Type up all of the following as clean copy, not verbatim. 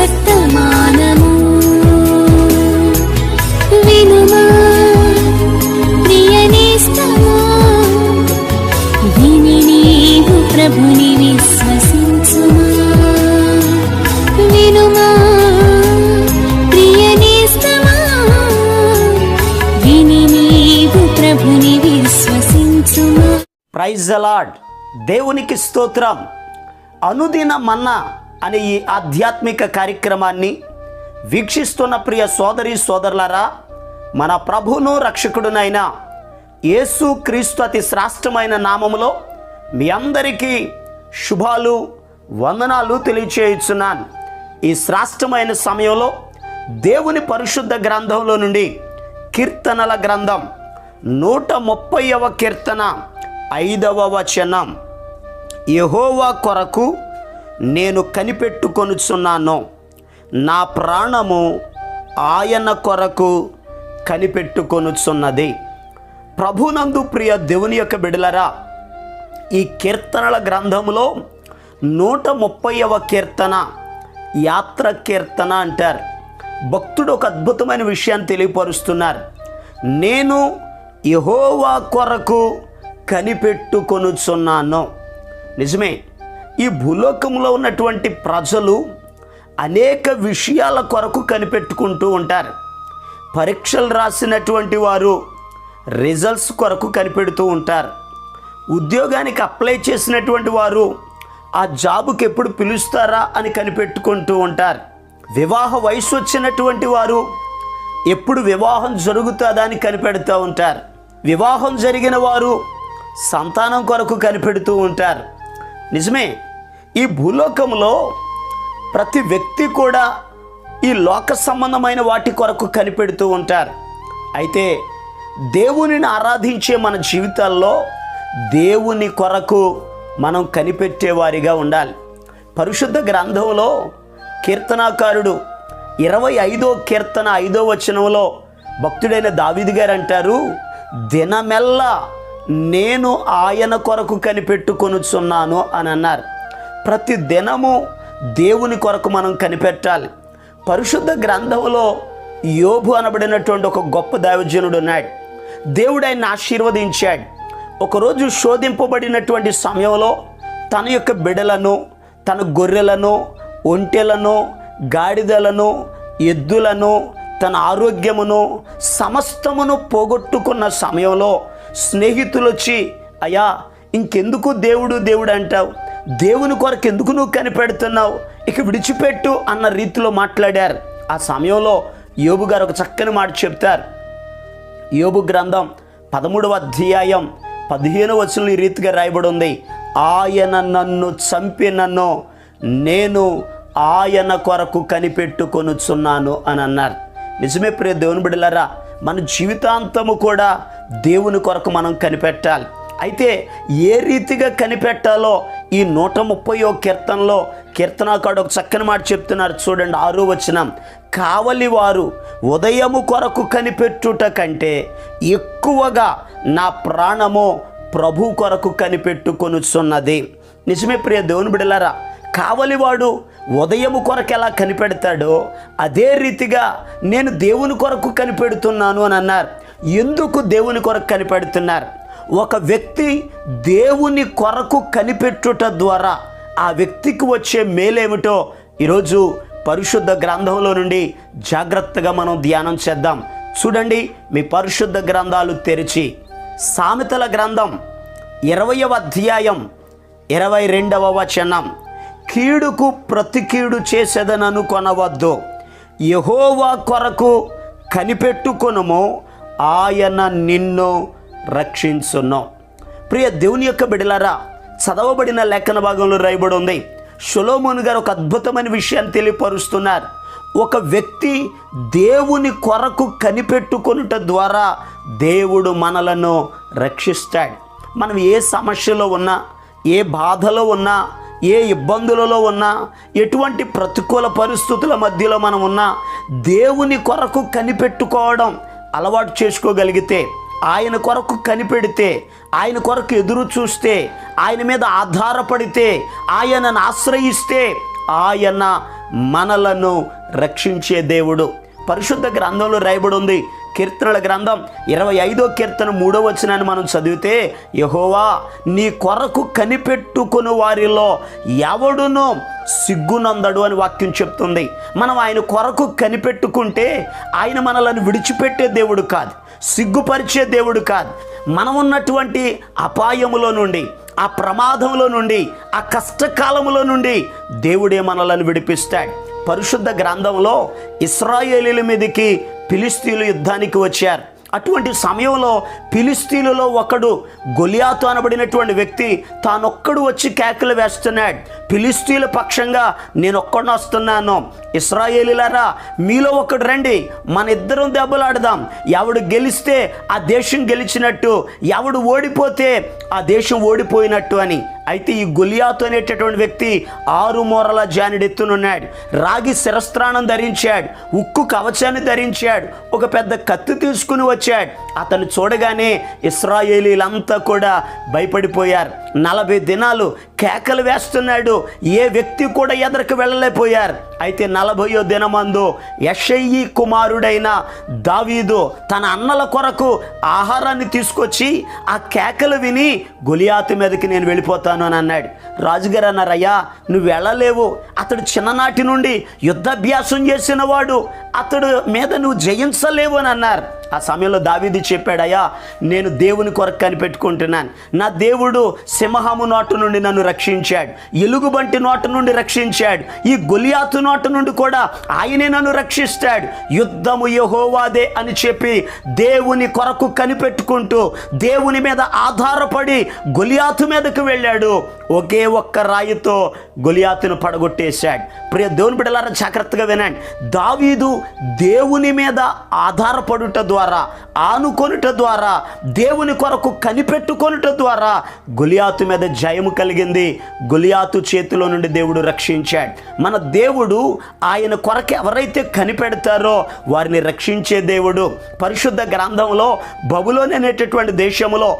వర్తమానము వినుమా ప్రియ నేస్తమా, విని నీవు ప్రభుని విశ్వసించుమా. వినుమా ప్రియ నేస్తమా, విని నీవు ప్రభుని విశ్వసించుమా. Praise the lord. దేవునికి స్తోత్రం. అనుదిన మన్నా అనే ఈ ఆధ్యాత్మిక కార్యక్రమాన్ని వీక్షిస్తున్న ప్రియ సోదరి సోదరులారా, మన ప్రభువును రక్షకుడునైన యేసు క్రీస్తు అతి శ్రేష్టమైన నామములో మీ అందరికీ శుభాలు వందనాలు తెలియచేయుచున్నాను. ఈ శ్రేష్టమైన సమయంలో దేవుని పరిశుద్ధ గ్రంథంలో నుండి కీర్తనల గ్రంథం 130వ కీర్తన 5వ వచనం, యెహోవా కొరకు నేను కనిపెట్టుకొనుచున్నాను, నా ప్రాణము ఆయన కొరకు కనిపెట్టుకొనుచున్నది. ప్రభునందు ప్రియ దేవుని యొక్క బిడ్డలారా, ఈ కీర్తనల గ్రంథంలో 130వ కీర్తన యాత్ర కీర్తన అంటారు. భక్తుడు ఒక అద్భుతమైన విషయాన్ని తెలియపరుస్తున్నారు. నేను యెహోవా కొరకు కనిపెట్టుకొనుచున్నాను. నిజమే, ఈ భూలోకంలో ఉన్నటువంటి ప్రజలు అనేక విషయాల కొరకు కనిపెట్టుకుంటూ ఉంటారు. పరీక్షలు రాసినటువంటి వారు రిజల్ట్స్ కొరకు కనిపెడుతూ ఉంటారు. ఉద్యోగానికి అప్లై చేసినటువంటి వారు ఆ జాబుకి ఎప్పుడు పిలుస్తారా అని కనిపెట్టుకుంటూ ఉంటారు. వివాహ వయసు వచ్చినటువంటి వారు ఎప్పుడు వివాహం జరుగుతుందా అని కనిపెడుతూ ఉంటారు. వివాహం జరిగిన వారు సంతానం కొరకు కనిపెడుతూ ఉంటారు. నిజమే, ఈ భూలోకంలో ప్రతి వ్యక్తి కూడా ఈ లోక సంబంధమైన వాటి కొరకు కనిపెడుతూ ఉంటారు. అయితే దేవునిని ఆరాధించే మన జీవితాల్లో దేవుని కొరకు మనం కనిపెట్టేవారిగా ఉండాలి. పరిశుద్ధ గ్రంథంలో కీర్తనాకారుడు 25వ కీర్తన 5వ వచనంలో భక్తుడైన దావీదు గారు అంటారు, దినమెల్లా నేను ఆయన కొరకు కనిపెట్టుకొనుచున్నాను అని అన్నారు. ప్రతి దినము దేవుని కొరకు మనం కనిపెట్టాలి. పరిశుద్ధ గ్రంథంలో యోబు అనబడినటువంటి ఒక గొప్ప దైవజనుడు ఉన్నాడు. దేవుడు ఆయన్ని ఆశీర్వదించాడు. ఒకరోజు శోధింపబడినటువంటి సమయంలో తన యొక్క బిడలను, తన గొర్రెలను, ఒంటెలను, గాడిదలను, ఎద్దులను, తన ఆరోగ్యమును సమస్తమును పోగొట్టుకున్న సమయంలో స్నేహితులు వచ్చి, అయ్యా ఇంకెందుకు దేవుడు దేవుడు అంటావు, దేవుని కొరకు ఎందుకు నువ్వు కనిపెడుతున్నావు, ఇక విడిచిపెట్టు అన్న రీతిలో మాట్లాడారు. ఆ సమయంలో యోబు గారు ఒక చక్కని మాట చెప్తారు. యోబు గ్రంథం 13వ అధ్యాయం 15వ వచనంలో ఈ రీతిగా రాయబడి ఉంది, ఆయన నన్ను చంపినను నేను ఆయన కొరకు కనిపెట్టుకొనుచున్నాను అని అన్నారు. నిజమే ప్రియ దేవుని బిడ్డలారా, మన జీవితాంతము కూడా దేవుని కొరకు మనం కనిపెట్టాలి. అయితే ఏ రీతిగా కనిపెట్టాలో ఈ 130వ కీర్తనలో కీర్తనాకారుడు ఒక చక్కని మాట చెప్తున్నారు. చూడండి, 6వ వచనం, కావలి వారు ఉదయము కొరకు కనిపెట్టుట కంటే ఎక్కువగా నా ప్రాణము ప్రభు కొరకు కనిపెట్టుకొనుచున్నది. నిజమే ప్రియ దేవుని బిడ్డలారా, కావలివాడు ఉదయము కొరకు ఎలా కనిపెడతాడో అదే రీతిగా నేను దేవుని కొరకు కనిపెడుతున్నాను అని అన్నారు. ఎందుకు దేవుని కొరకు కనిపెడుతున్నారు? ఒక వ్యక్తి దేవుని కొరకు కనిపెట్టుట ద్వారా ఆ వ్యక్తికి వచ్చే మేలేమిటో ఈరోజు పరిశుద్ధ గ్రంథంలో నుండి జాగ్రత్తగా మనం ధ్యానం చేద్దాం. చూడండి, మీ పరిశుద్ధ గ్రంథాలు తెరిచి సామెతల గ్రంథం 20వ అధ్యాయం 22వ వచనం, కీడుకు ప్రతి కీడు చేసేదనను కొనవద్దు, యెహోవా కొరకు కనిపెట్టుకొనుము, ఆయన నిన్ను రక్షించును. ప్రియ దేవుని యొక్క బిడ్డలారా, చదవబడిన లేఖన భాగంలో రాయబడి ఉంది. సొలొమోను గారు ఒక అద్భుతమైన విషయాన్ని తెలియపరుస్తున్నారు. ఒక వ్యక్తి దేవుని కొరకు కనిపెట్టుకొనుట ద్వారా దేవుడు మనలను రక్షిస్తాడు. మనం ఏ సమస్యలో ఉన్నా, ఏ బాధలో ఉన్నా, ఏ ఇబ్బందులలో ఉన్నా, ఎటువంటి ప్రతికూల పరిస్థితుల మధ్యలో మనం ఉన్నా దేవుని కొరకు కనిపెట్టుకోవడం అలవాటు చేసుకోగలిగితే, ఆయన కొరకు కనిపెడితే, ఆయన కొరకు ఎదురు చూస్తే, ఆయన మీద ఆధారపడితే, ఆయనను ఆశ్రయిస్తే ఆయన మనలను రక్షించే దేవుడు. పరిశుద్ధ గ్రంథంలో రాయబడి ఉంది, కీర్తనల గ్రంథం 25వ కీర్తన 3వ వచనాన్ని మనం చదివితే, యెహోవా నీ కొరకు కనిపెట్టుకుని వారిలో ఎవడునో సిగ్గునందడు అని వాక్యం చెప్తుంది. మనం ఆయన కొరకు కనిపెట్టుకుంటే ఆయన మనలను విడిచిపెట్టే దేవుడు కాదు, సిగ్గుపరిచే దేవుడు కాదు. మనం ఉన్నటువంటి అపాయములో నుండి, ఆ ప్రమాదంలో నుండి, ఆ కష్టకాలంలో నుండి దేవుడే మనలను విడిపిస్తాడు. పరిశుద్ధ గ్రంథంలో ఇశ్రాయేలీయుల మీదకి ఫిలిష్తీయులు యుద్ధానికి వచ్చారు. అటువంటి సమయంలో ఫిలిష్తీయులలో ఒకడు గొలియాతు అనబడినటువంటి వ్యక్తి తానొక్కడు వచ్చి కేకలు వేస్తున్నాడు. ఫిలిష్తీయుల పక్షంగా నేను ఒక్కడిని వస్తున్నాను, ఇశ్రాయేలీయులారా మీలో ఒకడు రండి, మన ఇద్దరం దెబ్బలాడదాం. ఎవడు గెలిస్తే ఆ దేశం గెలిచినట్టు, ఎవడు ఓడిపోతే ఆ దేశం ఓడిపోయినట్టు అని. అయితే ఈ గొలియాతు అనేటటువంటి వ్యక్తి 6 మూరల జానెడెత్తునున్నాడు, రాగి శిరస్త్రాణం ధరించాడు, ఉక్కు కవచాన్ని ధరించాడు, ఒక పెద్ద కత్తి తీసుకుని వచ్చాడు. అతను చూడగానే ఇశ్రాయేలీలంతా కూడా భయపడిపోయారు. 40 దినాలు కేకలు వేస్తున్నాడు, ఏ వ్యక్తి కూడా ఎదరికి వెళ్ళలేకపోయారు. అయితే 40వ దినమందు యెషయి కుమారుడైన దావీదు తన అన్నల కొరకు ఆహారాన్ని తీసుకొచ్చి ఆ కేకలు విని గొలియాతు మీదకి నేను వెళ్ళిపోతాను అని అన్నాడు. రాజుగారు అన్నారు, అయ్యా నువ్వు వెళ్ళలేవు, అతడు చిన్ననాటి నుండి యుద్ధాభ్యాసం చేసిన వాడు, అతడు మీద నువ్వు జయించలేవు అని అన్నారు. ఆ సమయంలో దావీదు చెప్పాడు, అయ్యా నేను దేవుని కొరకు కనిపెట్టుకుంటున్నాను, నా దేవుడు సింహము నోటు నుండి నన్ను రక్షించాడు, ఎలుగుబంటి నోటు నుండి రక్షించాడు, ఈ గొలియాతు నోటు నుండి కూడా ఆయనే నన్ను రక్షిస్తాడు, యుద్ధము యెహోవాదే అని చెప్పి దేవుని కొరకు కనిపెట్టుకుంటూ దేవుని మీద ఆధారపడి గొలియాతు మీదకు వెళ్ళాడు. ఒకే ఒక్క రాయితో గొలియాతును పడగొట్టేశాడు. ప్రియ దేవుని బిడ్డలారా జాగ్రత్తగా వినండి. దావీదు దేవుని మీద ఆధారపడుట ద్వారా, ఆనుకొనుట ద్వారా, దేవుని కొరకు కనిపెట్టుకొనుట ద్వారా గొలియాతు మీద జయము కలిగింది. గొలియాతు చేతిలో నుండి దేవుడు రక్షించాడు. మన దేవుడు ఆయన కొరకు ఎవరైతే కనిపెడతారో వారిని రక్షించే దేవుడు. పరిశుద్ధ గ్రంథంలో బబులోను అనేటటువంటి దేశంలో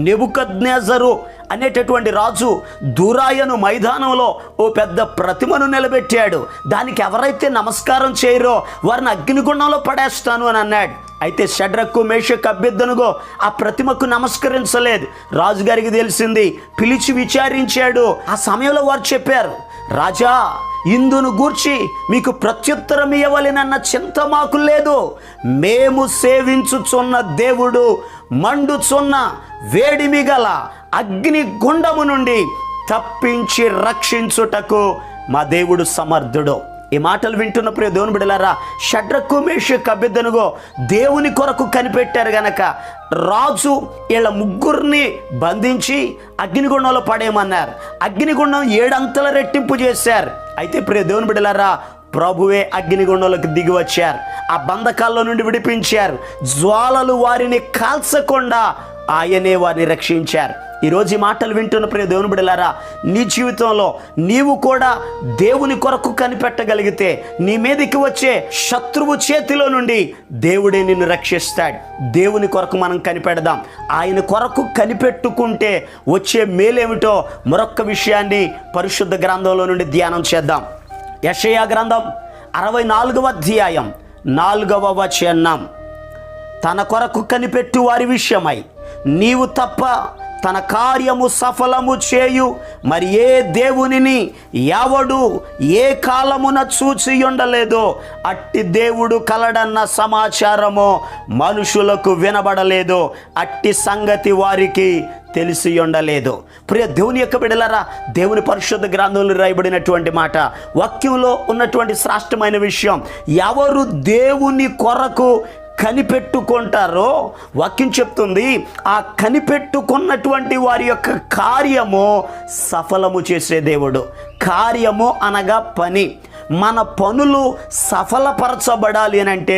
నెబుకద్నెజరు అనేటటువంటి రాజు దూరాయను మైదానంలో ఓ పెద్ద ప్రతిమను నిలబెట్టాడు. దానికి ఎవరైతే నమస్కారం చేయరో వారిని అగ్నిగుండంలో పడేస్తాను అని అన్నాడు. అయితే షడ్రకు మేషకు అబేద్నెగో ఆ ప్రతిమకు నమస్కరించలేదు. రాజుగారికి తెలిసింది, పిలిచి విచారించాడు. ఆ సమయంలో వారు చెప్పారు, రాజా ఇందును గూర్చి మీకు ప్రత్యుత్తరం ఇవ్వలేనన్న చింత మాకు లేదు. మేము సేవించుచున్న దేవుడు మండుచున్న వేడిమి గల అగ్ని గుండము నుండి తప్పించి రక్షించుటకు మా దేవుడు సమర్థుడు. ఈ మాటలు వింటున్న ప్రియ దేవుని బిడ్డలారా, షడ్రకు మేషకు అబేద్నెగో దేవుని కొరకు కనిపెట్టారు గనక రాజు వీళ్ళ ముగ్గురిని బంధించి అగ్నిగుండంలో పడేయమన్నారు. అగ్నిగుండం 7 అంతల రెట్టింపు చేశారు. అయితే ప్రియ దేవుని బిడ్డలారా, ప్రభువే అగ్నిగుండంలోకి దిగి వచ్చారు, ఆ బంధకాల్లో నుండి విడిపించారు. జ్వాలలు వారిని కాల్చకుండా ఆయనే వారిని రక్షించారు. ఈరోజు ఈ మాటలు వింటున్న ప్రియ దేవుని బిడ్డలారా, నీ జీవితంలో నీవు కూడా దేవుని కొరకు కనిపెట్టగలిగితే నీ మీదకి వచ్చే శత్రువు చేతిలో నుండి దేవుడే నిన్ను రక్షిస్తాడు. దేవుని కొరకు మనం కనిపెడదాం. ఆయన కొరకు కనిపెట్టుకుంటే వచ్చే మేలేమిటో మరొక్క విషయాన్ని పరిశుద్ధ గ్రంథంలో నుండి ధ్యానం చేద్దాం. యెషయా గ్రంథం 64వ అధ్యాయం 4వ వచనం, తన కొరకు కనిపెట్టు వారి విషయమై నీవు తప్ప తన కార్యము సఫలము చేయు మరి ఏ దేవునిని ఎవడు ఏ కాలమున చూచి ఉండలేదో అట్టి దేవుడు కలడన్న సమాచారము మనుషులకు వినబడలేదు, అట్టి సంగతి వారికి తెలిసి ఉండలేదు. ప్రియ దేవుని యొక్క బిడ్డలారా, దేవుని పరిశుద్ధ గ్రంథంలో రాయబడినటువంటి మాట, వాక్యంలో ఉన్నటువంటి శ్రేష్టమైన విషయం, ఎవరు దేవుని కొరకు కనిపెట్టుకుంటారో వాక్యం చెప్తుంది, ఆ కనిపెట్టుకున్నటువంటి వారి యొక్క కార్యము సఫలము చేసే దేవుడు. కార్యము అనగా పని. మన పనులు సఫలపరచబడాలి అని అంటే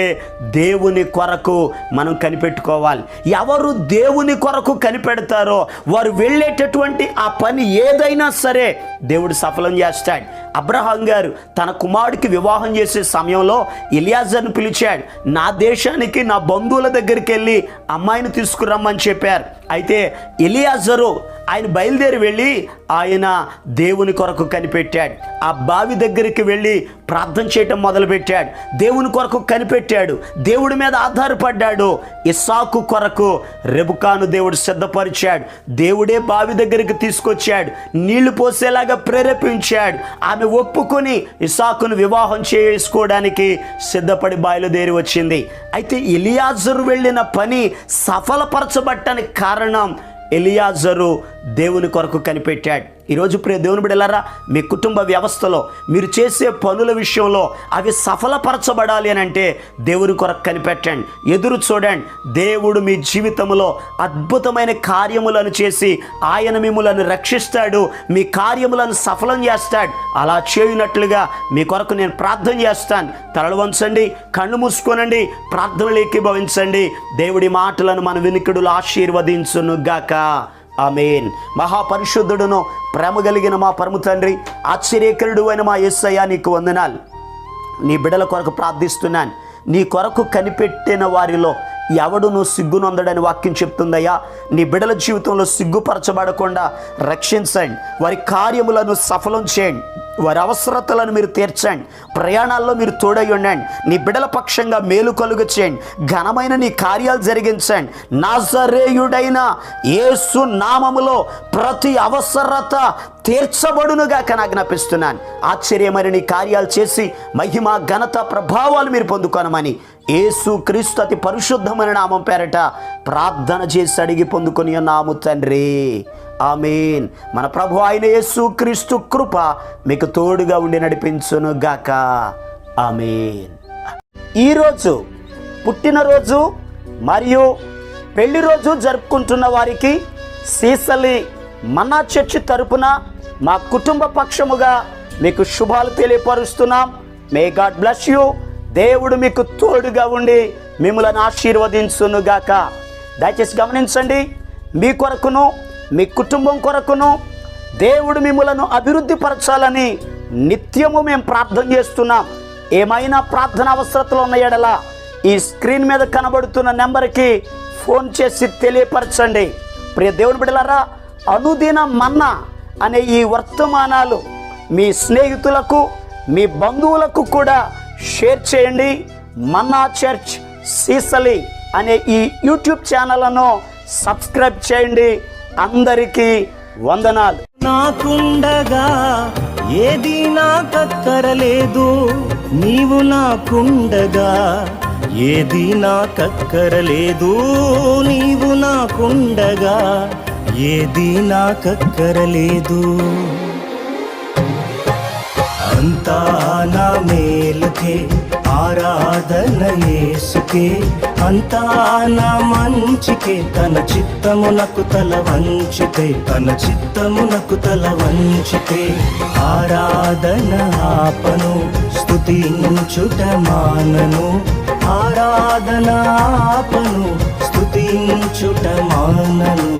దేవుని కొరకు మనం కనిపెట్టుకోవాలి. ఎవరు దేవుని కొరకు కనిపెడతారో వారు వెళ్ళేటటువంటి ఆ పని ఏదైనా సరే దేవుడు సఫలం చేస్తాడు. అబ్రహాం గారు తన కుమారుడికి వివాహం చేసే సమయంలో ఎలియాజర్ను పిలిచాడు. నా దేశానికి నా బంధువుల దగ్గరికి వెళ్ళి అమ్మాయిని తీసుకురమ్మని చెప్పారు. అయితే ఎలియాజరు ఆయన బయలుదేరి వెళ్ళి ఆయన దేవుని కొరకు కనిపెట్టాడు. ఆ బావి దగ్గరికి వెళ్ళి ప్రార్థన చేయటం మొదలుపెట్టాడు. దేవుని కొరకు కనిపెట్టాడు, దేవుడి మీద ఆధారపడ్డాడు. ఇస్సాకు కొరకు రెబుకాను దేవుడు సిద్ధపరిచాడు. దేవుడే బావి దగ్గరికి తీసుకొచ్చాడు, నీళ్లు పోసేలాగా ప్రేరేపించాడు. ఆమె ఒప్పుకొని ఇస్సాకును వివాహం చేసుకోవడానికి సిద్ధపడి బయలుదేరి వచ్చింది. అయితే ఎలియాజరు వెళ్ళిన పని సఫలపరచబట్టడానికి కారణం ఎలియాజరు దేవుని కొరకు కనిపెట్టాడు. ఈరోజు ప్రియ దేవుని బిడ్డలారా, మీ కుటుంబ వ్యవస్థలో మీరు చేసే పనుల విషయంలో అవి సఫలపరచబడాలి అని అంటే దేవుని కొరకు కనిపెట్టండి, ఎదురు చూడండి. దేవుడు మీ జీవితంలో అద్భుతమైన కార్యములను చేసి ఆయన మిమ్ములను రక్షిస్తాడు, మీ కార్యములను సఫలం చేస్తాడు. అలా చేయనట్లుగా మీ కొరకు నేను ప్రార్థన చేస్తాను. తలలు వంచండి, కళ్ళు మూసుకోనండి, ప్రార్థనలు ఏకీభవించండి. దేవుడి మాటలను మన వినికిడులు ఆశీర్వదించునుగాక. ఆమేన్. మహాపరిశుద్ధుడును ప్రేమ కలిగిన మా పరమ తండ్రి, ఆశ్చర్యకరుడు అయిన మా యేసయ్యా, నీకు వందనాలు. నీ బిడ్డల కొరకు ప్రార్థిస్తున్నాను. నీ కొరకు కనిపెట్టిన వారిలో ఎవడును సిగ్గునొందడని వాక్యం చెప్తుందయ్యా. నీ బిడ్డల జీవితంలో సిగ్గుపరచబడకుండా రక్షించండి, వారి కార్యములను సఫలం చేయండి, వారి అవసరతలను మీరు తీర్చండి, ప్రయాణాల్లో మీరు తోడై ఉండండి. నీ బిడ్డల పక్షంగా మేలు కలుగ చేయండి, ఘనమైన నీ కార్యాలు జరిగించండి. నాజరేయుడైన యేసు నామములో ప్రతి అవసరత తీర్చబడునుగా ఆజ్ఞాపిస్తున్నాను. ఆశ్చర్యమైన నీ కార్యాలు చేసి మహిమ ఘనత ప్రభావాలు మీరు పొందుకోనమని యేసు క్రీస్తు అతి పరిశుద్ధమైన నామం పేరట ప్రార్థన చేసి అడిగి పొందుకొని ఉన్నాము తండ్రి. ఆమేన్. మన ప్రభు అయిన యేసు క్రీస్తు కృప మీకు తోడుగా ఉండి నడిపించును గాక. ఆమేన్. ఈరోజు పుట్టినరోజు మరియు పెళ్లి రోజు జరుపుకుంటున్న వారికి సీసలి మన్నా చర్చి తరపున మా కుటుంబ పక్షముగా మీకు శుభాలు తెలియపరుస్తున్నాం. May God bless you. దేవుడు మీకు తోడుగా ఉండి మిమ్మల్ని ఆశీర్వదించును గాక. దయచేసి గమనించండి, మీ కొరకును మీ కుటుంబం కొరకును దేవుడు మిమ్మలను అభివృద్ధి పరచాలని నిత్యము మేము ప్రార్థన చేస్తున్నాం. ఏమైనా ప్రార్థన అవసరతలు ఉన్న ఎడల ఈ స్క్రీన్ మీద కనబడుతున్న నెంబర్కి ఫోన్ చేసి తెలియపరచండి. ప్రియ దేవుని బిడ్డలారా, అనుదిన మన్నా అనే ఈ వర్తమానాలు మీ స్నేహితులకు మీ బంధువులకు కూడా షేర్ చేయండి. మన్నా చర్చ్ సీసలి అనే ఈ యూట్యూబ్ ఛానల్ను సబ్స్క్రైబ్ చేయండి. అందరికీ వందనాలు. నాకుండగా ఏది నాకక్కరలేదు, నీవు నాకుండగా ఏది నాకక్కరలేదు, నీవు నాకుండగా ఏది నాకక్కరలేదు. అంతా నా మేలుకే, ఆరాధన యేసుకే, అంతా నా మంచికే. తన చిత్తమునకు తల వంచితే, తన చిత్తమునకు తల వంచితే, ఆరాధన ఆపను, స్తుతించుట మానను. ఆరాధన ఆపను, స్తుతించుట మానను.